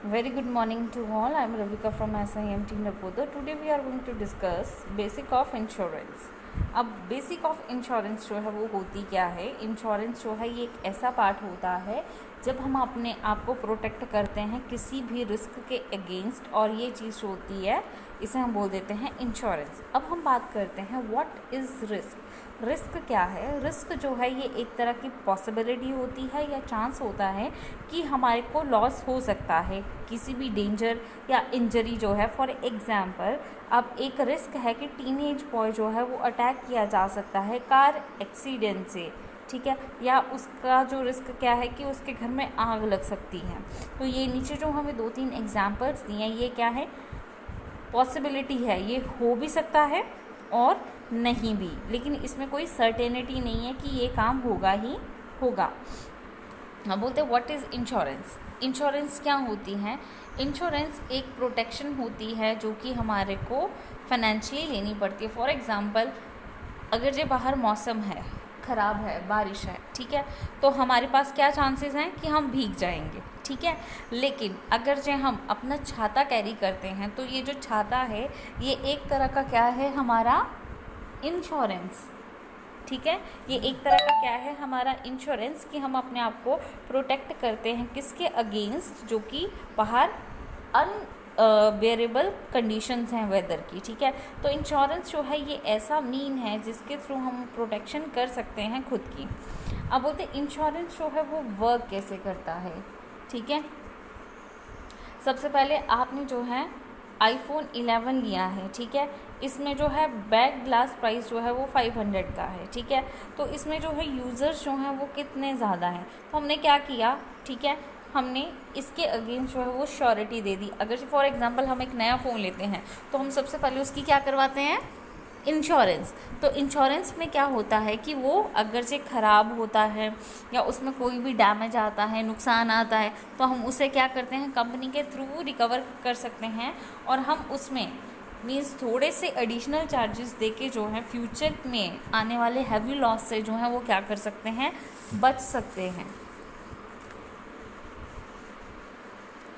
Very good morning to all. I am Ravika from SIMT Napoda. Today we are going to discuss basic of insurance. अब basic of insurance जो है वो होती क्या है। Insurance जो है ये एक ऐसा पार्ट होता है जब हम अपने आप को प्रोटेक्ट करते हैं किसी भी रिस्क के अगेंस्ट, और ये चीज़ होती है, इसे हम बोल देते हैं इंश्योरेंस। अब हम बात करते हैं व्हाट इज़ रिस्क। रिस्क क्या है? रिस्क जो है ये एक तरह की पॉसिबिलिटी होती है या चांस होता है कि हमारे को लॉस हो सकता है, किसी भी डेंजर या इंजरी जो है। फॉर एग्ज़ाम्पल, अब एक रिस्क है कि टीनेज बॉय जो है वो अटैक किया जा सकता है कार एक्सीडेंट से, ठीक है, या उसका जो रिस्क क्या है कि उसके घर में आग लग सकती है। तो ये नीचे जो हमें 2-3 एग्जाम्पल्स दिए हैं, ये क्या है? पॉसिबिलिटी है, ये हो भी सकता है और नहीं भी, लेकिन इसमें कोई सर्टेनिटी नहीं है कि ये काम होगा ही होगा। अब बोलते हैं व्हाट इज़ इंश्योरेंस। इंश्योरेंस क्या होती है? इंश्योरेंस एक प्रोटेक्शन होती है जो कि हमारे को फाइनेंशियली लेनी पड़ती है। फॉर एग्ज़ाम्पल, अगर जो बाहर मौसम है, ख़राब है, बारिश है, ठीक है, तो हमारे पास क्या चांसेस हैं कि हम भीग जाएंगे, ठीक है। लेकिन अगर जो हम अपना छाता कैरी करते हैं तो ये जो छाता है ये एक तरह का क्या है? हमारा इंश्योरेंस, ठीक है। ये एक तरह का क्या है? हमारा इंश्योरेंस, कि हम अपने आप को प्रोटेक्ट करते हैं किसके अगेंस्ट? जो कि बाहर बेरेबल कंडीशंस हैं वेदर की, ठीक है। तो इंश्योरेंस जो है ये ऐसा मीन है जिसके थ्रू हम प्रोटेक्शन कर सकते हैं खुद की। अब बोलते हैं इंश्योरेंस जो है वो वर्क कैसे करता है, ठीक है। सबसे पहले आपने जो है iPhone 11 लिया है, ठीक है। इसमें जो है बैक ग्लास प्राइस जो है वो 500 का है, ठीक है। तो इसमें जो है यूज़र्स जो हैं वो कितने ज़्यादा हैं, तो हमने क्या किया, ठीक है, हमने इसके अगेंस्ट जो है वो श्योरिटी दे दी। अगर फॉर एग्जांपल हम एक नया फ़ोन लेते हैं तो हम सबसे पहले उसकी क्या करवाते हैं? इंश्योरेंस। तो इंश्योरेंस में क्या होता है कि वो अगर से ख़राब होता है या उसमें कोई भी डैमेज आता है, नुकसान आता है, तो हम उसे क्या करते हैं? कंपनी के थ्रू रिकवर कर सकते हैं, और हम उसमें मीन्स थोड़े से एडिशनल चार्जेस देके जो है फ्यूचर में आने वाले हैवी लॉस से जो है वो क्या कर सकते हैं? बच सकते हैं,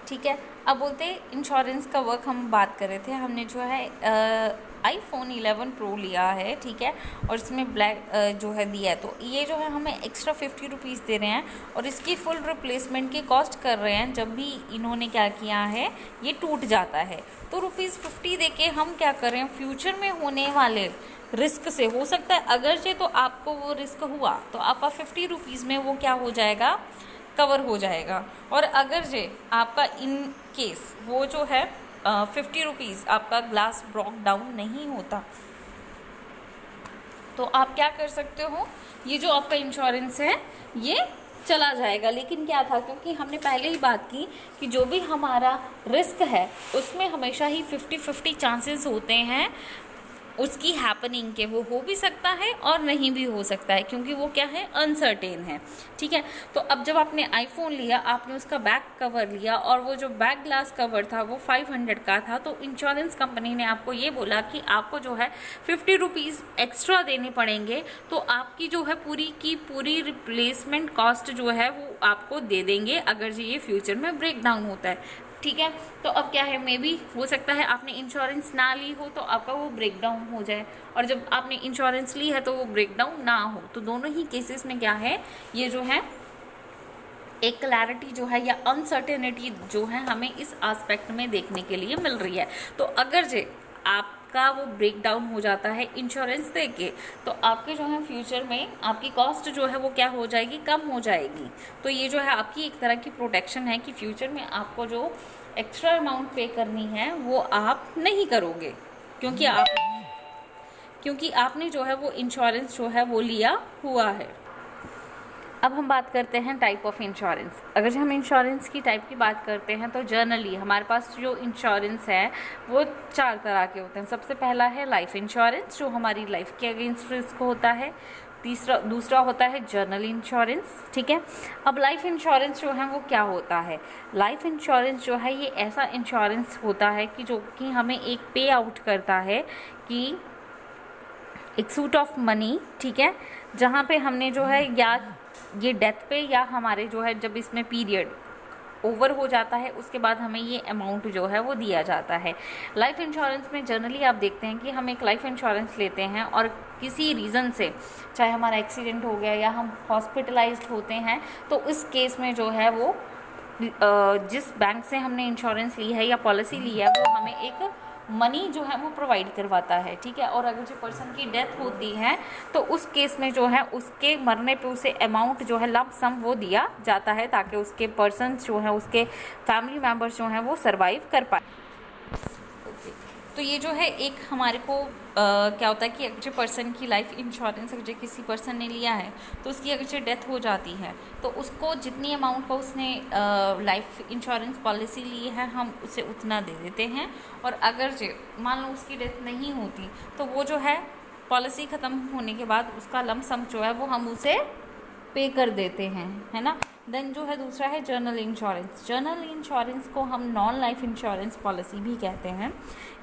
ठीक है। अब बोलते हैं इंश्योरेंस का वर्क हम बात कर रहे थे। हमने जो है iPhone 11 Pro लिया है, ठीक है, और इसमें ब्लैक जो है दिया है, तो ये जो है हमें एक्स्ट्रा 50 रुपीज़ दे रहे हैं और इसकी फुल रिप्लेसमेंट की कॉस्ट कर रहे हैं। जब भी इन्होंने क्या किया है, ये टूट जाता है, तो ₹50 दे के हम क्या कर रहे हैं? फ्यूचर में होने वाले रिस्क से, हो सकता है अगर से तो आपको वो रिस्क हुआ तो आपका 50 रुपीज़ में वो क्या हो जाएगा? कवर हो जाएगा। और अगर जे आपका इन केस वो जो है 50 रुपीज़ आपका ग्लास ब्रोक डाउन नहीं होता, तो आप क्या कर सकते हो? ये जो आपका इंश्योरेंस है ये चला जाएगा। लेकिन क्या था, क्योंकि हमने पहले ही बात की कि जो भी हमारा रिस्क है उसमें हमेशा ही 50-50 चांसेस होते हैं उसकी हैपनिंग के। वो हो भी सकता है और नहीं भी हो सकता है, क्योंकि वो क्या है? अनसर्टेन है, ठीक है। तो अब जब आपने आईफोन लिया, आपने उसका बैक कवर लिया और वो जो बैक ग्लास कवर था वो 500 का था, तो इंश्योरेंस कंपनी ने आपको ये बोला कि आपको जो है 50 रुपीज़ एक्स्ट्रा देने पड़ेंगे, तो आपकी जो है पूरी की पूरी रिप्लेसमेंट कॉस्ट जो है वो आपको दे देंगे अगर ये फ्यूचर में ब्रेक डाउन होता है, ठीक है। तो अब क्या है, मे बी हो सकता है आपने इंश्योरेंस ना ली हो तो आपका वो ब्रेक डाउन हो जाए, और जब आपने इंश्योरेंस ली है तो वो ब्रेक डाउन ना हो। तो दोनों ही केसेस में क्या है, ये जो है एक क्लैरिटी जो है या अनसर्टेनिटी जो है हमें इस एस्पेक्ट में देखने के लिए मिल रही है। तो अगर जे आपका वो ब्रेक डाउन हो जाता है इंश्योरेंस दे के, तो आपके जो है फ्यूचर में आपकी कॉस्ट जो है वो क्या हो जाएगी? कम हो जाएगी। तो ये जो है आपकी एक तरह की प्रोटेक्शन है कि फ्यूचर में आपको जो एक्स्ट्रा अमाउंट पे करनी है वो आप नहीं करोगे, क्योंकि आपने जो है वो इंश्योरेंस जो है वो लिया हुआ है। अब हम बात करते हैं टाइप ऑफ इंश्योरेंस। अगर हम इंश्योरेंस की टाइप की बात करते हैं तो जनरली हमारे पास जो इंश्योरेंस है वो 4 तरह के होते हैं। सबसे पहला है लाइफ इंश्योरेंस, जो हमारी लाइफ के अगेंस्ट रिस्क होता है। दूसरा होता है जनरल इंश्योरेंस, ठीक है। अब लाइफ इंश्योरेंस जो है वो क्या होता है? लाइफ इंश्योरेंस जो है ये ऐसा इंश्योरेंस होता है कि जो कि हमें एक पे आउट करता है कि एक सूट ऑफ मनी, ठीक है, जहाँ पे हमने जो है या ये डेथ पे या हमारे जो है जब इसमें पीरियड ओवर हो जाता है उसके बाद हमें ये अमाउंट जो है वो दिया जाता है। लाइफ इंश्योरेंस में जनरली आप देखते हैं कि हम एक लाइफ इंश्योरेंस लेते हैं और किसी रीज़न से, चाहे हमारा एक्सीडेंट हो गया या हम हॉस्पिटलाइज्ड होते हैं, तो इस केस में जो है वो जिस बैंक से हमने इंश्योरेंस ली है या पॉलिसी ली है वो हमें एक मनी जो है वो प्रोवाइड करवाता है, ठीक है। और अगर जो पर्सन की डेथ होती है तो उस केस में जो है उसके मरने पे उसे अमाउंट जो है लंप सम वो दिया जाता है, ताकि उसके पर्सन जो है, उसके फैमिली मेम्बर्स जो हैं वो सर्वाइव कर पाए। तो ये जो है एक हमारे को क्या होता है कि अगर जो पर्सन की लाइफ इंश्योरेंस अगर जो किसी पर्सन ने लिया है तो उसकी अगर जो डेथ हो जाती है तो उसको जितनी अमाउंट का उसने लाइफ इंश्योरेंस पॉलिसी ली है हम उसे उतना दे देते हैं। और अगर जो मान लो उसकी डेथ नहीं होती तो वो जो है पॉलिसी ख़त्म होने के बाद उसका लंप सम जो है वो हम उसे पे कर देते हैं, है ना। देन जो है दूसरा है जर्नल इंश्योरेंस। जर्नल इंश्योरेंस को हम नॉन लाइफ इंश्योरेंस पॉलिसी भी कहते हैं।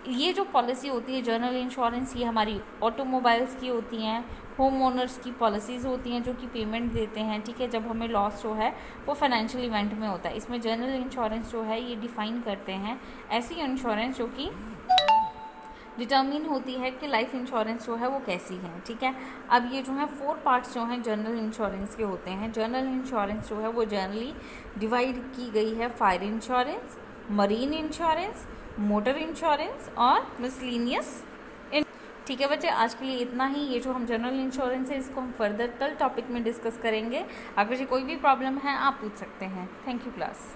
ये जो पॉलिसी होती है जर्नल इंश्योरेंस, ये हमारी ऑटोमोबाइल्स की होती हैं, होम ओनर्स की पॉलिसीज़ होती हैं जो कि पेमेंट देते हैं, ठीक है, जब हमें लॉस जो है वो फाइनेंशियल इवेंट में होता है। इसमें जर्नल इंश्योरेंस जो है ये डिफ़ाइन करते हैं ऐसी इंश्योरेंस जो कि डिटर्मिन होती है कि लाइफ इंश्योरेंस जो है वो कैसी है, ठीक है। अब ये जो है 4 पार्ट्स जो हैं जनरल इंश्योरेंस के होते हैं। जनरल इंश्योरेंस जो है वो जनरली डिवाइड की गई है fire insurance, marine insurance, motor insurance और मिसलिनियस। ठीक है बच्चे, आज के लिए इतना ही। ये जो हम जनरल इंश्योरेंस है इसको हम फर्दर कल टॉपिक में डिस्कस करेंगे। अगर कोई भी प्रॉब्लम है आप पूछ सकते हैं। Thank you class.